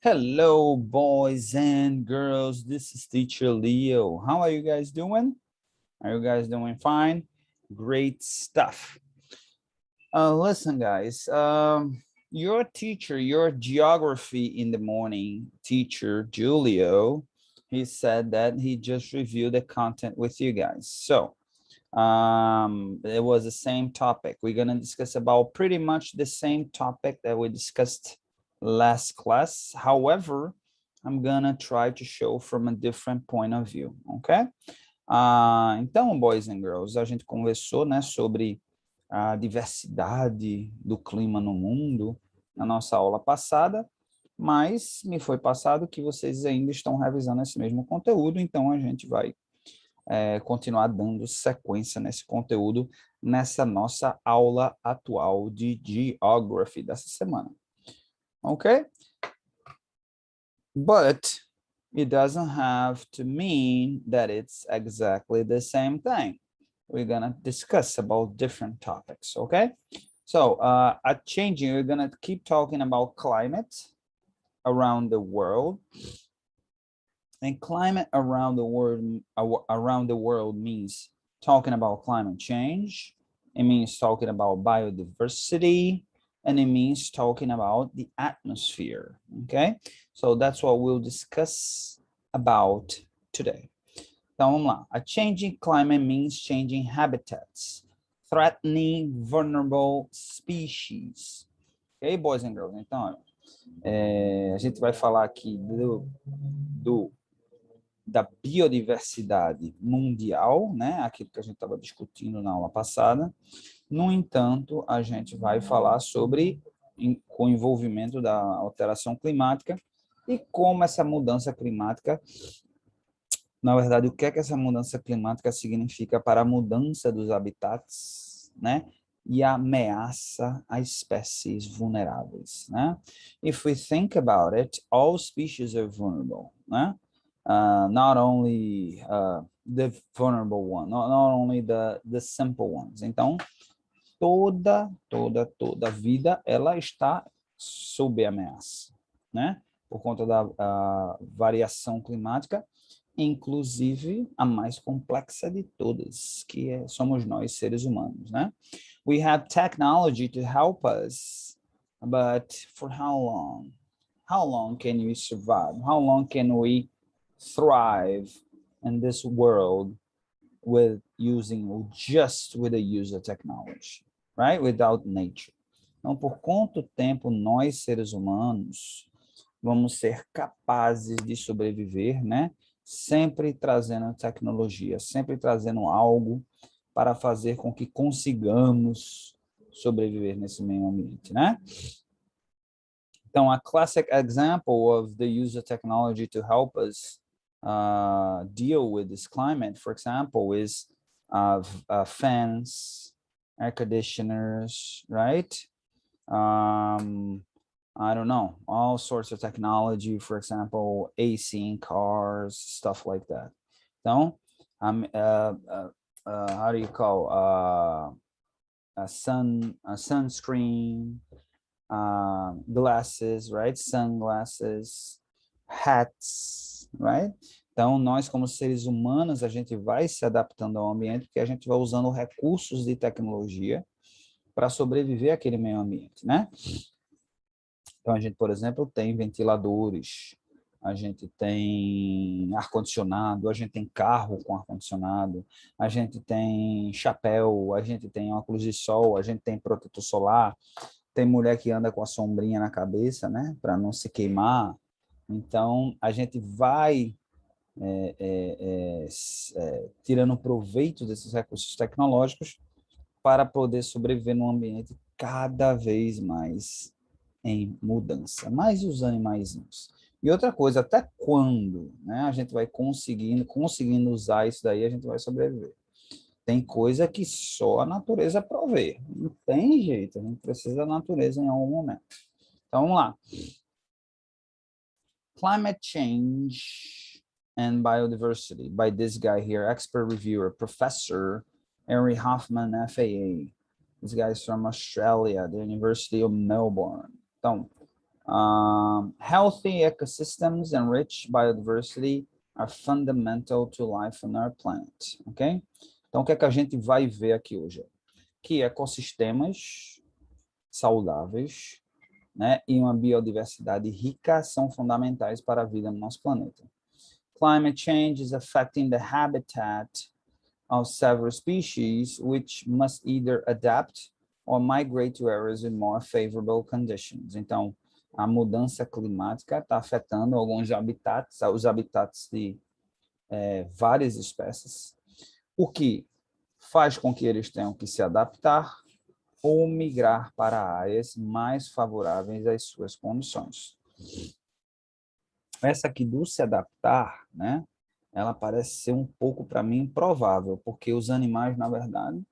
Hello, boys and girls. This is Teacher Leo. How are you guys doing? Are you guys doing fine? Great stuff. Listen, guys. Your teacher, your geography in the morning teacher, Julio, he said that he just reviewed the content with you guys. So it was the same topic. We're gonna discuss about pretty much the same topic that we discussed last class. However, I'm gonna try to show from a different point of view, ok? Então, boys and girls, a gente conversou, né, sobre a diversidade do clima no mundo na nossa aula passada, mas me foi passado que vocês ainda estão revisando esse mesmo conteúdo, então a gente vai continuar dando sequência nesse conteúdo nessa nossa aula atual de Geography dessa semana. Ok? But it doesn't have to mean that it's exactly the same thing. We're gonna discuss about different topics, okay? So at Changing, we're gonna keep talking about climate around the world. And climate around the world means talking about climate change. It means talking about biodiversity, and it means talking about the atmosphere. Okay, so that's what we'll discuss about today. Então vamos lá. A changing climate means changing habitats, threatening vulnerable species. Okay, boys and girls. Então, a gente vai falar aqui da biodiversidade mundial, né? Aquilo que a gente estava discutindo na aula passada. No entanto, a gente vai falar sobre o envolvimento da alteração climática e como essa mudança climática, na verdade, o que é que essa mudança climática significa para a mudança dos habitats, né? E a ameaça a espécies vulneráveis, né? If we think about it, all species are vulnerable, né? Not only the vulnerable one, not only the simple ones. Então, toda vida, ela está sob ameaça, né? Por conta da variação climática, inclusive a mais complexa de todas, que somos nós, seres humanos, né? We have technology to help us, but for how long? How long can we survive? How long can we thrive in this world with just with the use of technology, right? Without nature. Então, por quanto tempo nós, seres humanos, vamos ser capazes de sobreviver, né? Sempre trazendo tecnologia, sempre trazendo algo para fazer com que consigamos sobreviver nesse meio ambiente, né? Então, a classic example of the use of technology to help us deal with this climate, for example, is fans, air conditioners, right? I don't know, all sorts of technology, for example, AC in cars, stuff like that. Então, how do you call a sunscreen, glasses, right? Sunglasses, hats, right? Então, nós como seres humanos, a gente vai se adaptando ao ambiente, porque a gente vai usando recursos de tecnologia para sobreviver àquele meio ambiente, né? Então, a gente, por exemplo, tem ventiladores, a gente tem ar-condicionado, a gente tem carro com ar-condicionado, a gente tem chapéu, a gente tem óculos de sol, a gente tem protetor solar, tem mulher que anda com a sombrinha na cabeça, né, para não se queimar. Então, a gente vai tirando proveito desses recursos tecnológicos para poder sobreviver num ambiente cada vez mais em mudança, mais os animaizinhos. E outra coisa, até quando, né, a gente vai conseguindo usar isso daí, a gente vai sobreviver. Tem coisa que só a natureza provê. Não tem jeito, a gente precisa da natureza em algum momento. Então, vamos lá. Climate change and biodiversity by this guy here, expert reviewer, Professor Henry Hoffman, FAA. This guy is from Australia, the University of Melbourne. Então, Healthy ecosystems and rich biodiversity are fundamental to life on our planet, ok? Então, o que é que a gente vai ver aqui hoje? Que ecossistemas saudáveis, né, e uma biodiversidade rica são fundamentais para a vida no nosso planeta. Climate change is affecting the habitat of several species, which must either adapt or migrate to areas with more favorable conditions. Então, a mudança climática está afetando alguns habitats, os habitats de várias espécies, o que faz com que eles tenham que se adaptar ou migrar para áreas mais favoráveis às suas condições. Essa aqui do se adaptar, né, ela parece ser um pouco, para mim, improvável, porque os animais, na verdade,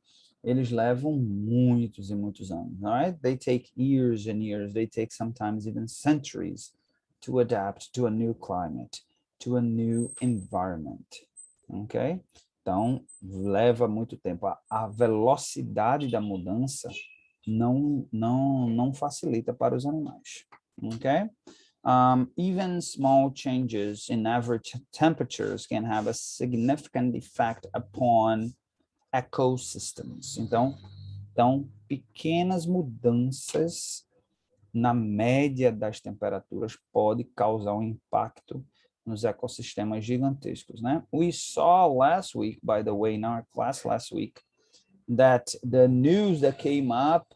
eles levam muitos e muitos anos, right? They take years and years, they take sometimes even centuries to adapt to a new climate, to a new environment, ok? Então, leva muito tempo. A velocidade da mudança não facilita para os animais, ok? Even small changes in average temperatures can have a significant effect upon ecosystems. Então, pequenas mudanças na média das temperaturas pode causar um impacto nos ecossistemas gigantescos, né? We saw last week, by the way, in our class last week, that the news that came up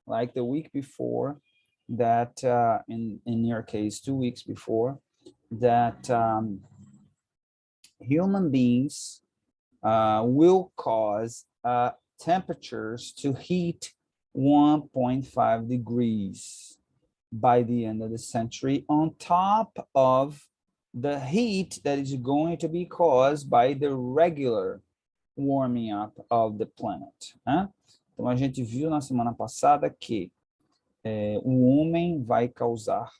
like the week before, that in your case 2 weeks before, that human beings will cause temperatures to heat 1.5 degrees by the end of the century, on top of the heat that is going to be caused by the regular warming up of the planet, né? Então, a gente viu na semana passada que o homem vai causar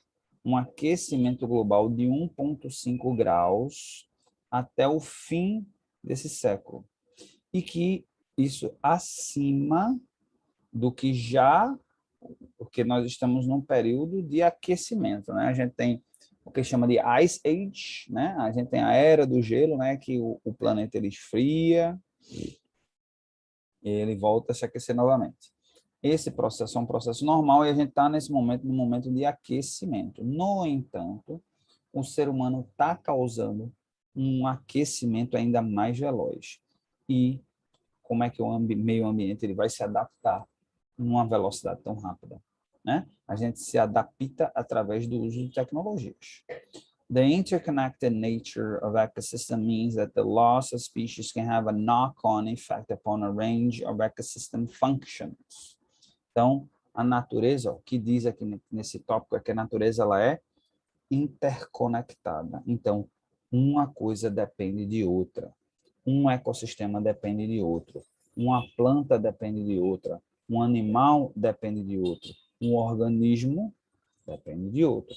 um aquecimento global de 1,5 graus até o fim desse século. E que isso acima do que já, porque nós estamos num período de aquecimento, né? A gente tem o que chama de Ice Age, né? A gente tem a Era do Gelo, né? Que o planeta ele esfria e ele volta a se aquecer novamente. Esse processo é um processo normal e a gente está nesse momento, no momento de aquecimento. No entanto, o ser humano está causando um aquecimento ainda mais veloz. E como é que o meio ambiente ele vai se adaptar numa velocidade tão rápida, né? A gente se adapta através do uso de tecnologias. The interconnected nature of ecosystem means that the loss of species can have a knock-on effect upon a range of ecosystem functions. Então, a natureza, o que diz aqui nesse tópico é que a natureza ela é interconectada. Então, uma coisa depende de outra. Um ecossistema depende de outro. Uma planta depende de outra. Um animal depende de outro. Um organismo depende de outro.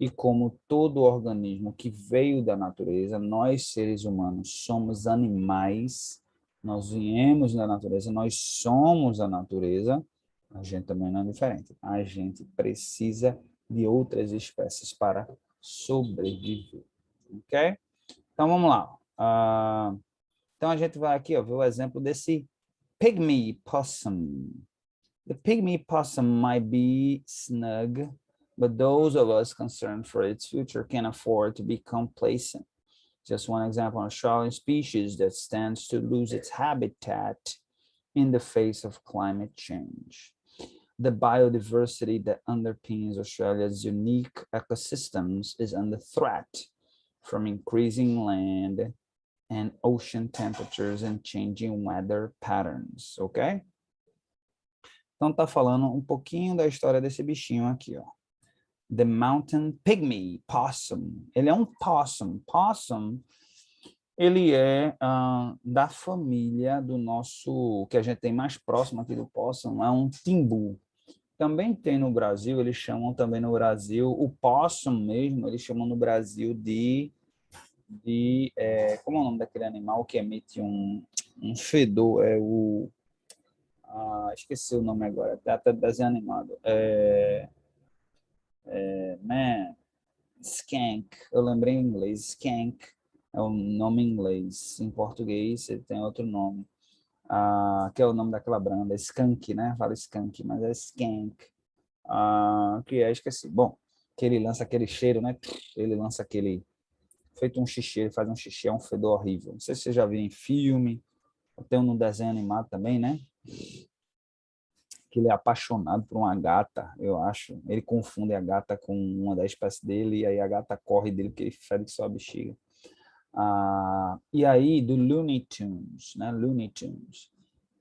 E como todo organismo que veio da natureza, nós, seres humanos, somos animais, nós viemos da natureza, nós somos a natureza, a gente também não é diferente. A gente precisa de outras espécies para sobreviver, ok? Então, vamos lá. Então, a gente vai aqui ver o exemplo desse pygmy possum. The pygmy possum might be snug, but those of us concerned for its future can't afford to be complacent. Just one example, an Australian species that stands to lose its habitat in the face of climate change. The biodiversity that underpins Australia's unique ecosystems is under threat from increasing land and ocean temperatures and changing weather patterns, ok? Então tá falando um pouquinho da história desse bichinho aqui, ó. The Mountain Pygmy Possum. Ele é um possum. Possum, ele é da família do nosso, que a gente tem mais próximo aqui do possum, é um timbu. Também tem no Brasil, eles chamam também no Brasil, o possum mesmo, eles chamam no Brasil de como é o nome daquele animal que emite um fedor? Esqueci o nome agora, até desenho animado. man, skank, eu lembrei em inglês, skank é o nome em inglês, em português ele tem outro nome, que é o nome daquela banda, skunk, né? Fala skunk, mas é skank, que é, esqueci, bom, que ele lança aquele cheiro, né? Ele lança aquele, feito um xixi, ele faz um xixi, é um fedor horrível, não sei se você já viu em filme, tem um no desenho animado também, né? Que ele é apaixonado por uma gata, eu acho. Ele confunde a gata com uma das espécies dele, e aí a gata corre dele porque ele fede que só a bexiga. E aí, do Looney Tunes, né? Looney Tunes.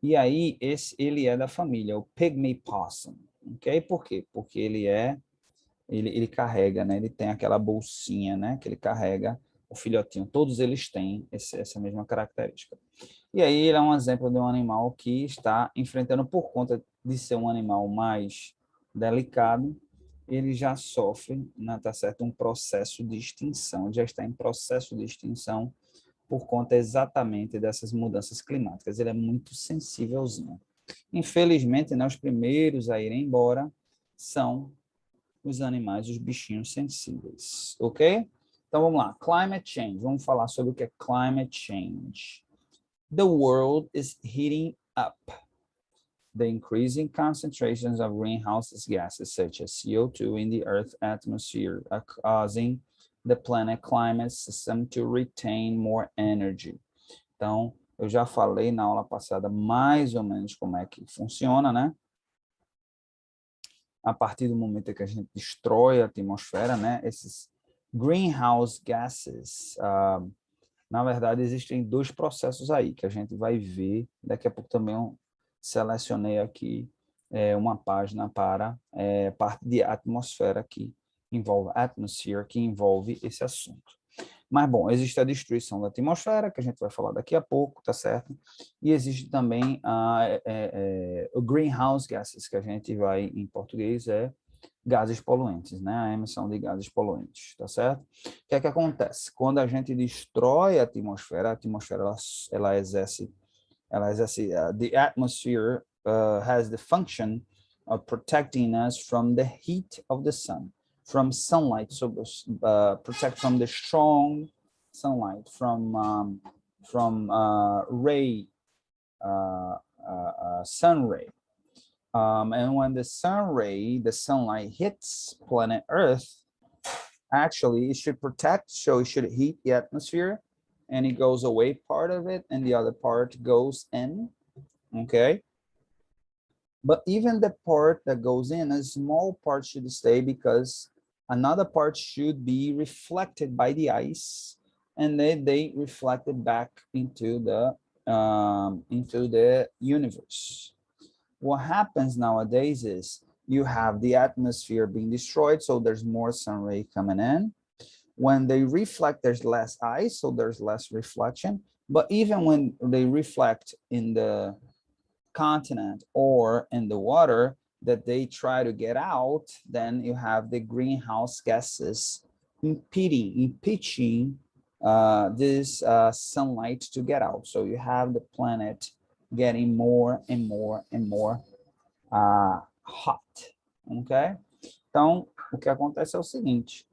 E aí, ele é da família, o Pygmy Possum. Ok? Por quê? Porque ele carrega, né? Ele tem aquela bolsinha, né? Que ele carrega o filhotinho. Todos eles têm essa mesma característica. E aí ele é um exemplo de um animal que está enfrentando, por conta de ser um animal mais delicado, ele já sofre, né, tá certo, um processo de extinção, já está em processo de extinção por conta exatamente dessas mudanças climáticas. Ele é muito sensívelzinho. Infelizmente, né, os primeiros a irem embora são os animais, os bichinhos sensíveis, ok? Então vamos lá, climate change. Vamos falar sobre o que é climate change. The world is heating up. The increasing concentrations of greenhouse gases such as CO2 in the Earth's atmosphere are causing the planet climate system to retain more energy. Então, eu já falei na aula passada mais ou menos como é que funciona, né? A partir do momento que a gente destrói a atmosfera, né? Esses greenhouse gases, na verdade, existem dois processos aí que a gente vai ver. Daqui a pouco também eu selecionei aqui uma página para parte de atmosfera que envolve atmosphere, que envolve esse assunto. Mas, bom, existe a destruição da atmosfera, que a gente vai falar daqui a pouco, tá certo? E existe também o greenhouse gases, que a gente vai, em português, gases poluentes, né? A emissão de gases poluentes, tá certo? O que é que acontece? Quando a gente destrói a atmosfera ela exerce, the atmosphere has the function of protecting us from the heat of the sun, from sunlight, so protect from the strong sunlight, from sun ray. And when the sunlight hits planet Earth, actually it should protect, so it should heat the atmosphere, and it goes away part of it, and the other part goes in, okay? But even the part that goes in, a small part should stay because another part should be reflected by the ice, and they reflect it back into the universe. What happens nowadays is you have the atmosphere being destroyed, so there's more sun ray coming in. When they reflect, there's less ice, so there's less reflection. But even when they reflect in the continent or in the water that they try to get out, then you have the greenhouse gases impeding this sunlight to get out. So you have the planet getting more and more and more hot, ok? Então, o que acontece é o seguinte,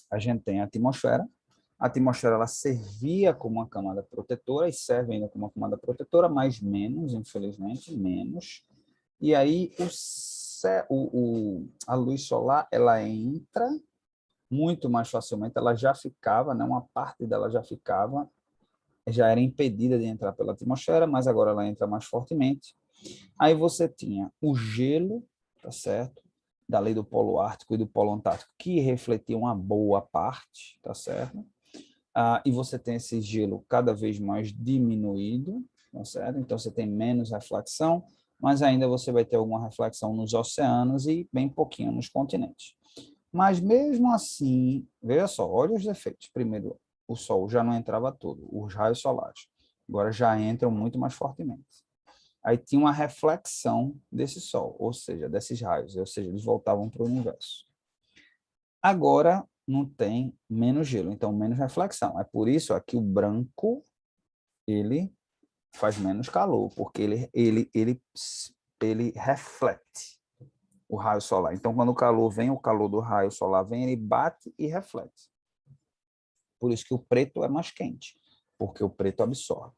a gente tem a atmosfera ela servia como uma camada protetora e serve ainda como uma camada protetora, mas menos, infelizmente, menos. E aí a luz solar ela entra muito mais facilmente, ela já ficava, né, uma parte dela já era impedida de entrar pela atmosfera, mas agora ela entra mais fortemente. Aí você tinha o gelo, tá certo? Da lei do Polo Ártico e do Polo Antártico, que refletiam uma boa parte, tá certo? E você tem esse gelo cada vez mais diminuído, tá certo? Então você tem menos reflexão, mas ainda você vai ter alguma reflexão nos oceanos e bem pouquinho nos continentes. Mas mesmo assim, veja só, olha os efeitos. Primeiro, o sol já não entrava todo, os raios solares. Agora já entram muito mais fortemente. Aí tinha uma reflexão desse sol, ou seja, desses raios, ou seja, eles voltavam para o universo. Agora não tem menos gelo, então menos reflexão. É por isso aqui o branco, ele faz menos calor, porque ele reflete. o raio solar. Então, quando o calor vem, o calor do raio solar vem, ele bate e reflete. Por isso que o preto é mais quente, porque o preto absorve,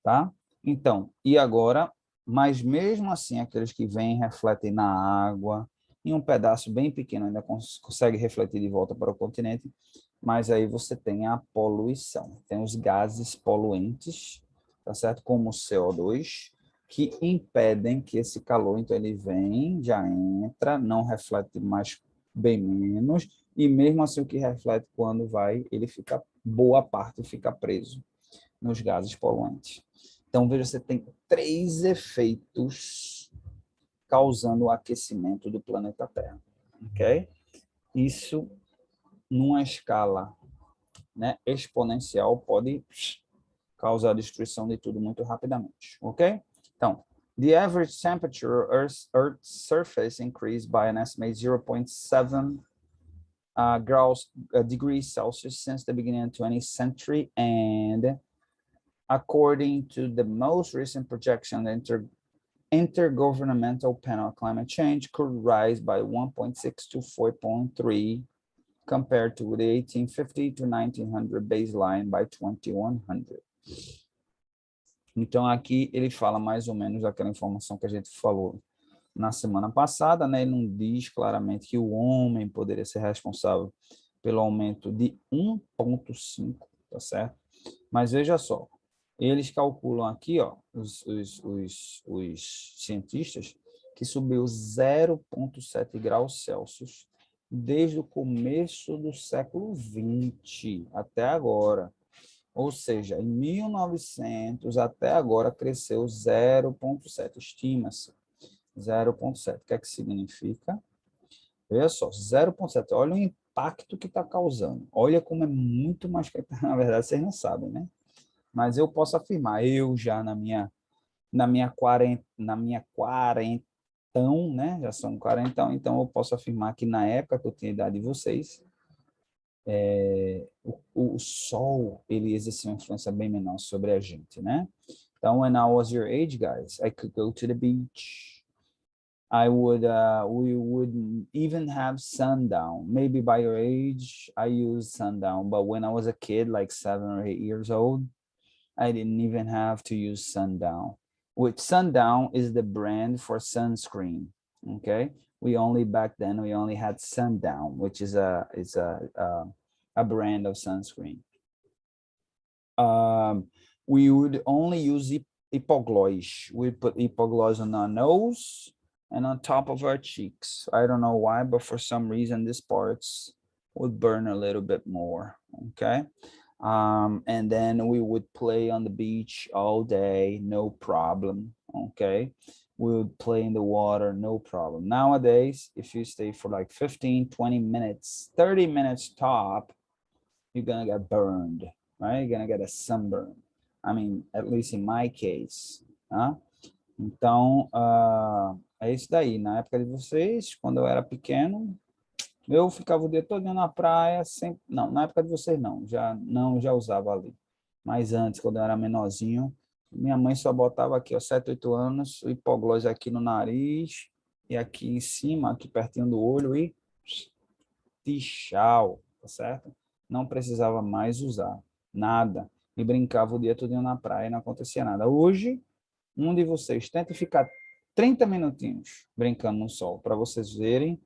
tá? Então, e agora, mas mesmo assim, aqueles que vêm refletem na água, em um pedaço bem pequeno ainda consegue refletir de volta para o continente, mas aí você tem a poluição, tem os gases poluentes, tá certo? Como o CO2, que impedem que esse calor, então ele vem, já entra, não reflete mais bem menos, e mesmo assim o que reflete quando vai, ele fica, boa parte fica preso nos gases poluentes. Então, veja, você tem 3 efeitos causando o aquecimento do planeta Terra, ok? Isso, numa escala, né, exponencial, pode causar a destruição de tudo muito rapidamente, ok? Então, the average temperature of Earth's surface increased by an estimated 0.7 degrees Celsius since the beginning of the 20th century, and according to the most recent projection, the Intergovernmental Panel on Climate Change could rise by 1.6 to 4.3 compared to the 1850 to 1900 baseline by 2100. Então, aqui ele fala mais ou menos aquela informação que a gente falou na semana passada, né? Ele não diz claramente que o homem poderia ser responsável pelo aumento de 1,5, tá certo? Mas veja só, eles calculam aqui, ó, os cientistas, que subiu 0,7 graus Celsius desde o começo do século XX até agora. Ou seja, em 1900 até agora cresceu 0,7, estima-se 0,7. O que é que significa? Veja só, 0,7. Olha o impacto que está causando. Olha como é muito mais que, na verdade, vocês não sabem, né? Mas eu posso afirmar, eu já na minha quarentão, né? Já são quarentão, então eu posso afirmar que na época que eu tinha a idade de vocês, o sol, ele exercia uma influência bem menor sobre a gente, né? Então, when I was your age, guys, I could go to the beach. We would even have sundown. Maybe by your age, I used sundown, but when I was a kid, like 7 or 8 years old, I didn't even have to use sundown. Which sundown is the brand for sunscreen. Okay, back then we only had sundown, which is a brand of sunscreen. We would only use hypogloss. We put hypogloss on our nose and on top of our cheeks. I don't know why, but for some reason these parts would burn a little bit more. Okay. And then we would play on the beach all day, no problem, okay? We would play in the water, no problem. Nowadays, if you stay for like 15, 20 minutes, 30 minutes top, you're gonna get burned, right? You're gonna get a sunburn. I mean, at least in my case, huh? Então, é isso daí. Na época de vocês, quando eu era pequeno, eu ficava o dia todo na praia, sempre... Não, na época de vocês já usava ali. Mas antes, quando eu era menorzinho, minha mãe só botava aqui, ó, 7, 8 anos, o hipoglós aqui no nariz, e aqui em cima, aqui pertinho do olho, e tchau, tá certo? Não precisava mais usar nada. E brincava o dia todo na praia e não acontecia nada. Hoje, um de vocês tenta ficar 30 minutinhos brincando no sol, para vocês verem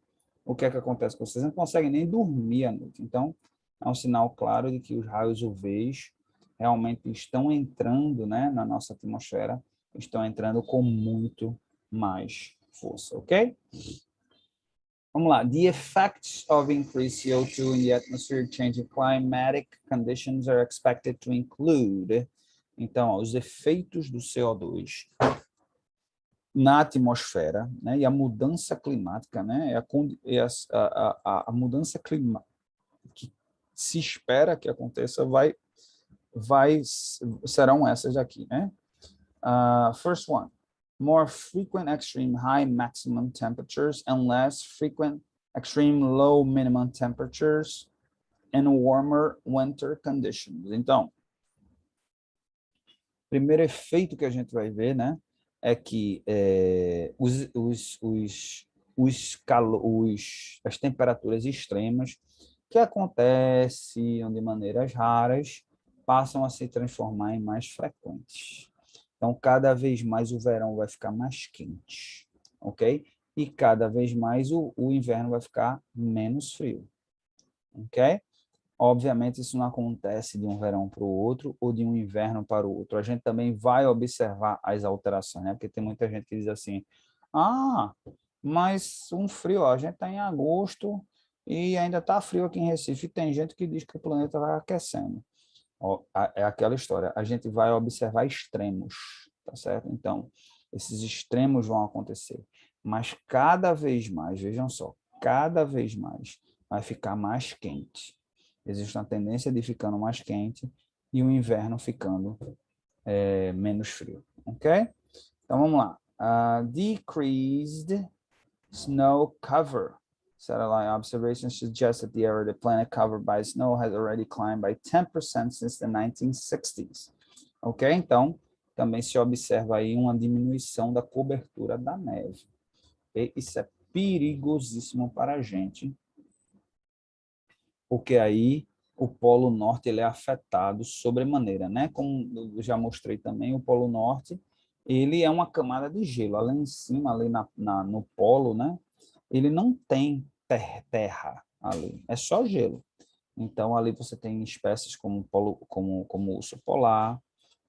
o que é que acontece com vocês. Não conseguem nem dormir à noite. Então, é um sinal claro de que os raios UVs realmente estão entrando, né, na nossa atmosfera, estão entrando com muito mais força, ok? Vamos lá. The effects of increased CO2 in the atmosphere changing climatic conditions are expected to include, então, ó, os efeitos do CO2 na atmosfera, né, e a mudança climática, né, a mudança climática que se espera que aconteça serão essas aqui, né? First one, more frequent extreme high maximum temperatures and less frequent extreme low minimum temperatures and warmer winter conditions. Então, primeiro efeito que a gente vai ver, né, é que as temperaturas extremas que acontecem de maneiras raras passam a se transformar em mais frequentes. Então, cada vez mais o verão vai ficar mais quente, ok? E cada vez mais o inverno vai ficar menos frio, ok? Obviamente, isso não acontece de um verão para o outro ou de um inverno para o outro. A gente também vai observar as alterações, né? Porque tem muita gente que diz assim, ah, mas um frio, ó, a gente está em agosto e ainda está frio aqui em Recife. E tem gente que diz que o planeta vai aquecendo. Ó, é aquela história, a gente vai observar extremos, tá certo? Então, esses extremos vão acontecer, mas cada vez mais, vejam só, cada vez mais vai ficar mais quente. Existe uma tendência de ficando mais quente e o inverno ficando menos frio, ok? Então, vamos lá. Decreased snow cover. Satellite observations suggest that the area of the planet covered by snow has already climbed by 10% since the 1960s. Ok? Então, também se observa aí uma diminuição da cobertura da neve. Okay? Isso é perigosíssimo para a gente, porque aí o Polo Norte ele é afetado sobremaneira, né? Como eu já mostrei também, o Polo Norte ele é uma camada de gelo. Ali em cima, ali no Polo, né? Ele não tem terra ali, é só gelo. Então, ali você tem espécies como o urso polar,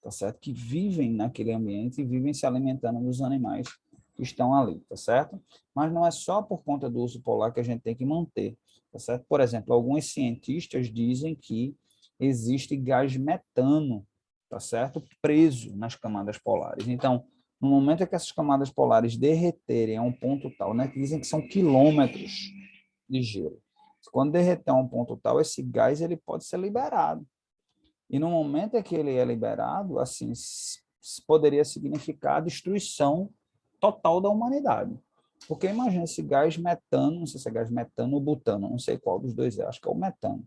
tá certo? Que vivem naquele ambiente e vivem se alimentando dos animais que estão ali, tá certo? Mas não é só por conta do urso polar que a gente tem que manter, tá certo? Por exemplo, alguns cientistas dizem que existe gás metano, tá certo? Preso nas camadas polares. Então, no momento em que essas camadas polares derreterem a um ponto tal, né, que dizem que são quilômetros de gelo, quando derreter a um ponto tal, esse gás ele pode ser liberado. E no momento em que ele é liberado, assim, poderia significar a destruição total da humanidade. Porque imagina esse gás metano, não sei se é gás metano ou butano, não sei qual dos dois é, acho que é o metano.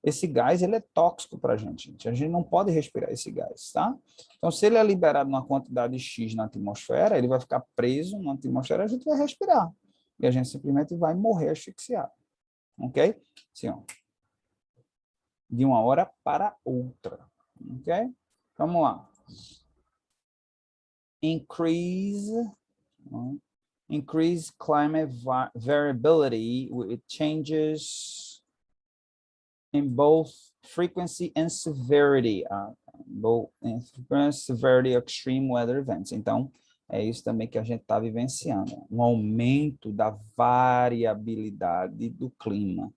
Esse gás ele é tóxico para a gente não pode respirar esse gás, tá? Então, se ele é liberado numa quantidade X na atmosfera, ele vai ficar preso na atmosfera, a gente vai respirar. E a gente simplesmente vai morrer asfixiado, ok? Assim, ó, de uma hora para outra, ok? Vamos lá. Increase climate variability with changes in both frequency and severity, both frequency, severity, extreme weather events. Então, é isso também que a gente está vivenciando, um aumento da variabilidade do clima,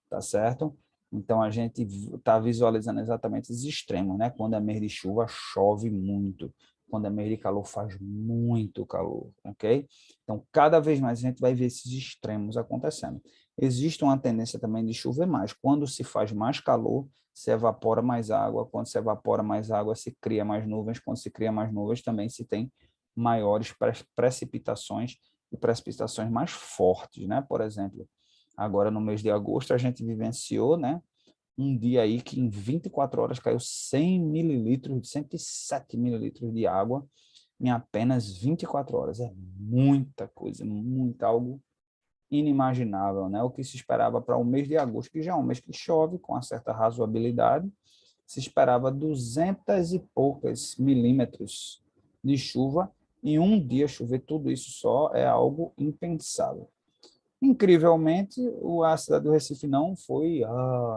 tá certo? Então, a gente está visualizando exatamente os extremos, né? Quando é mês de chuva, chove muito. Quando é mês de calor, faz muito calor, ok? Então, cada vez mais a gente vai ver esses extremos acontecendo. Existe uma tendência também de chover mais. Quando se faz mais calor, se evapora mais água. Quando se evapora mais água, se cria mais nuvens. Quando se cria mais nuvens, também se tem maiores precipitações e precipitações mais fortes, né? Por exemplo, agora no mês de agosto a gente vivenciou, né, um dia aí que em 24 horas caiu 100 mililitros, 107 mililitros de água em apenas 24 horas. É muita coisa, muito, algo inimaginável, né? O que se esperava para o mês de agosto, que já é um mês que chove com uma certa razoabilidade, se esperava 200 e poucas milímetros de chuva, em um dia chover tudo isso só é algo impensável. Incrivelmente, a cidade do Recife não foi,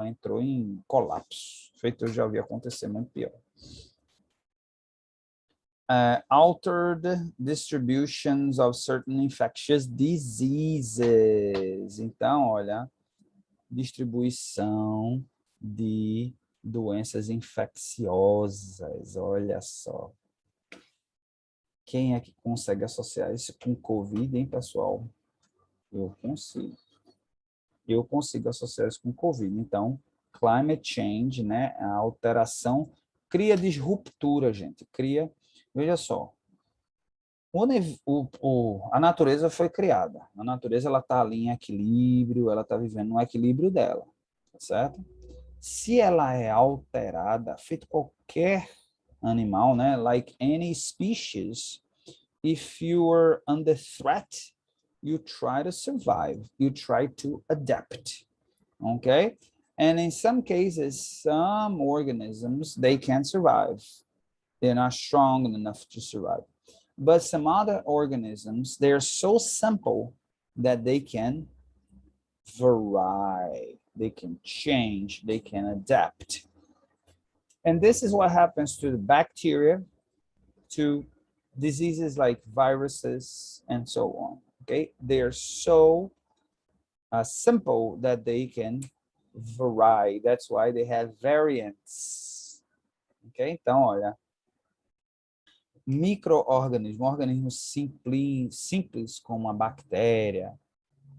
entrou em colapso, feito eu já vi acontecer muito pior. Altered distributions of certain infectious diseases. Então, olha, distribuição de doenças infecciosas, olha só. Quem é que consegue associar isso com Covid, hein, pessoal? Eu consigo. Eu consigo associar isso com Covid. Então, climate change, né, a alteração, cria disruptura, gente. Veja só, a natureza foi criada. A natureza ela está ali em equilíbrio, ela está vivendo no equilíbrio dela, tá certo? Se ela é alterada, feito qualquer animal, né, like any species, if you are under threat, you try to survive, you try to adapt, okay? And in some cases, some organisms, they can survive. They're not strong enough to survive. But some other organisms, they're so simple that they can vary, they can change, they can adapt. And this is what happens to the bacteria, to diseases like viruses and so on, okay? They're so simple that they can vary. That's why they have variants, ok? Então, olha, micro-organismos, organismos simples como a bactéria,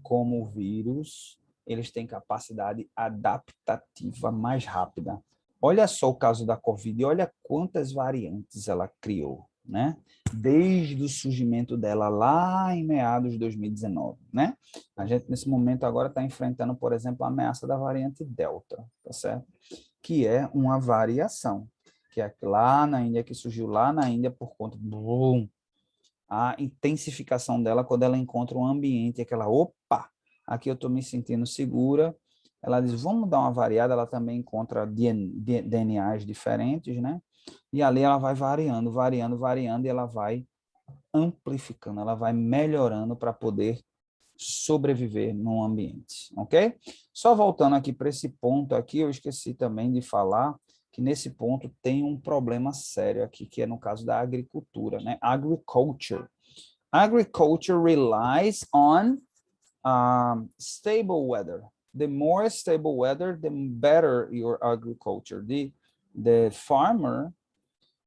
como o vírus, eles têm capacidade adaptativa mais rápida. Olha só o caso da Covid, olha quantas variantes ela criou, né? Desde o surgimento dela lá em meados de 2019, né? A gente, nesse momento, agora está enfrentando, por exemplo, a ameaça da variante Delta, tá certo? Que é uma variação, que é lá na Índia, que surgiu lá na Índia por conta do a intensificação dela quando ela encontra um ambiente, aquela, opa, aqui eu estou me sentindo segura. Ela diz, vamos dar uma variada, ela também encontra DNAs diferentes, né? E ali ela vai variando, e ela vai amplificando, ela vai melhorando para poder sobreviver num ambiente, ok? Só voltando aqui para esse ponto aqui, eu esqueci também de falar que nesse ponto tem um problema sério aqui, que é no caso da agricultura, né? Agriculture. Agriculture relies on stable weather. The more stable weather, the better your agriculture. The farmer,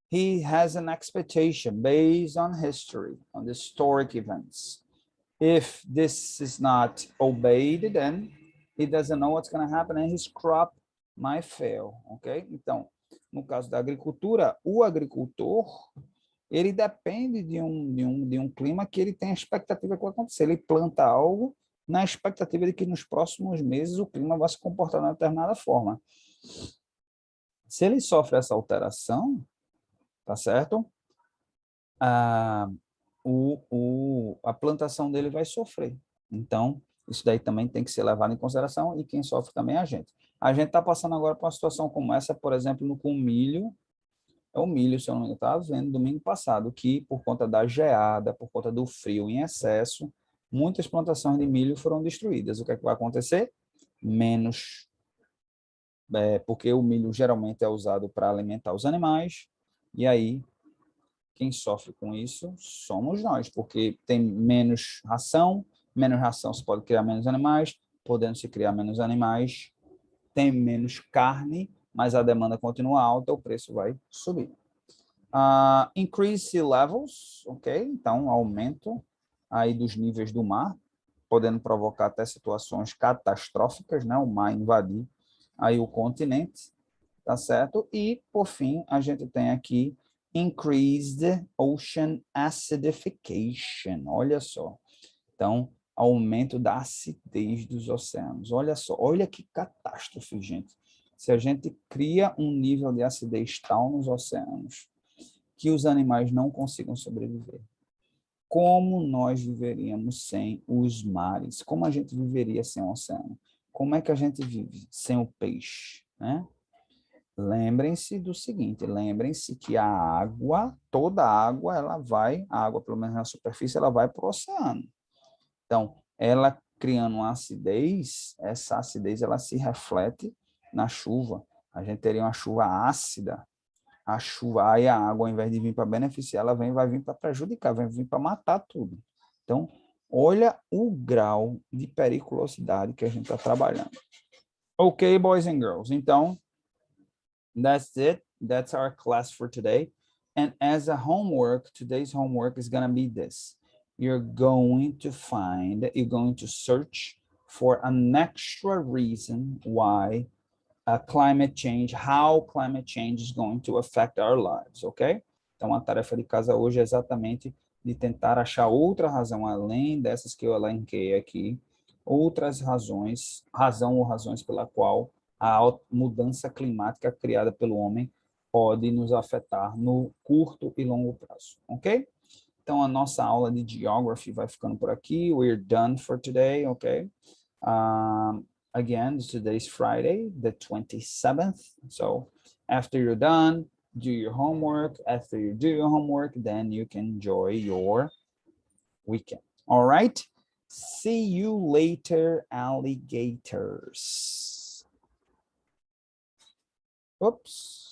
he has an expectation based on history, on the historic events. If this is not obeyed, then he doesn't know what's going to happen and his crop might fail, ok? Então, no caso da agricultura, o agricultor, ele depende de um clima que ele tem a expectativa que vai acontecer. Ele planta algo na expectativa de que nos próximos meses o clima vai se comportar de uma determinada forma. Se ele sofre essa alteração, tá certo? A plantação dele vai sofrer. Então, isso daí também tem que ser levado em consideração e quem sofre também é a gente. A gente está passando agora por uma situação como essa, por exemplo, com o milho. É o milho, se eu não me engano, estava vendo domingo passado, que por conta da geada, por conta do frio em excesso, muitas plantações de milho foram destruídas. O que é que vai acontecer? Menos, porque o milho geralmente é usado para alimentar os animais, e aí quem sofre com isso somos nós, porque tem menos ração se pode criar menos animais, podendo se criar menos animais, tem menos carne, mas a demanda continua alta, o preço vai subir. Increase sea levels, ok? Então, aumento aí dos níveis do mar, podendo provocar até situações catastróficas, né? O mar invadir aí o continente, tá certo? E, por fim, a gente tem aqui increased ocean acidification, olha só. Então, aumento da acidez dos oceanos. Olha só, olha que catástrofe, gente. Se a gente cria um nível de acidez tal nos oceanos que os animais não consigam sobreviver, como nós viveríamos sem os mares? Como a gente viveria sem o oceano? Como é que a gente vive sem o peixe, né? Lembrem-se do seguinte, lembrem-se que a água, toda a água, a água, pelo menos na superfície, ela vai para o oceano. Então, ela criando uma acidez, essa acidez ela se reflete na chuva. A gente teria uma chuva ácida, a chuva, aí a água, ao invés de vir para beneficiar, ela vai vir para prejudicar, vai vir para matar tudo. Então, olha o grau de periculosidade que a gente está trabalhando. Ok, boys and girls. Então, that's it. That's our class for today. And as a homework, today's homework is going to be this. You're going to search for an extra reason why climate change, how climate change is going to affect our lives, ok? Então, a tarefa de casa hoje é exatamente de tentar achar outra razão, além dessas que eu elenquei aqui, outras razões, razão ou razões pela qual a mudança climática criada pelo homem pode nos afetar no curto e longo prazo, ok? Então, a nossa aula de Geography vai ficando por aqui. We're done for today, okay? Again, today's Friday, the 27th. So after you're done, do your homework. After you do your homework, then you can enjoy your weekend. All right? See you later, alligators. Oops.